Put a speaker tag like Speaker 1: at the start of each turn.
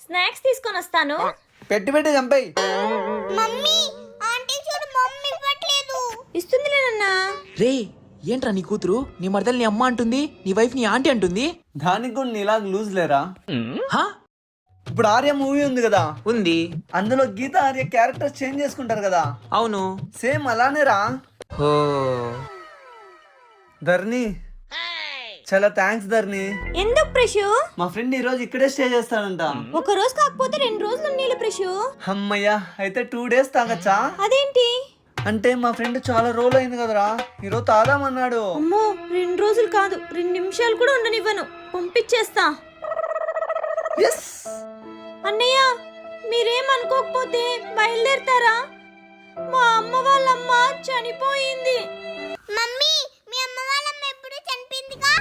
Speaker 1: Snacks తీసుకొని వస్తాను.
Speaker 2: పెట్టి పెట్టి చంపేయి.
Speaker 3: మమ్మీ ఆంటీ చూడు మమ్మీ ఇవ్వట్లేదు.
Speaker 1: ఇస్తుందిలేనన్నా.
Speaker 4: రే ఏంట్రా నీ కూతురు నీ మరదలు నీ అమ్మ అంటుంది, నీ వైఫ్ నీ ఆంటీ అంటుంది.
Speaker 2: దానికి కూడా నీలాగా లూజ్ లేరా?
Speaker 4: హా
Speaker 2: ఇప్పుడు ఆర్య మూవీ ఉంది కదా,
Speaker 4: ఉంది.
Speaker 2: అందులో గీత ఆర్య క్యారెక్టర్స్ చేంజ్ చేసుకుంటారు కదా,
Speaker 4: అవును.
Speaker 2: సేమ్ అలానే రా.
Speaker 4: హో
Speaker 2: ధర్ని, చాలా థ్యాంక్స్ ధర్ని.
Speaker 1: ఎందుకు ప్రిషు?
Speaker 2: మా ఫ్రెండ్ ఈ రోజు ఇక్కడే స్టే చేస్తాడంట.
Speaker 1: ఒక రోజు కాకపోతే 2 రోజులు నీళ్ళు ప్రిషు.
Speaker 2: అమ్మయ్యా, అయితే 2 days తాగచ్చా?
Speaker 1: అదేంటి?
Speaker 2: అంటే మా ఫ్రెండ్ చాలా రోజులు అయింది కదరా, ఈరోజు తాదామన్నాడు.
Speaker 1: అమ్మో 2 రోజులు కాదు 2 నిమిషాలు కూడా ఉండనివ్వను, పంపించేస్తా. అన్నయ్య మీరేమనుకోకపోతే బయలుదేరతారా? మా అమ్మ వాళ్ళమ్మ చనిపోయింది.
Speaker 3: మమ్మీ మీ అమ్మ వాళ్ళమ్మ ఎప్పుడు చనిపోయిందిగా.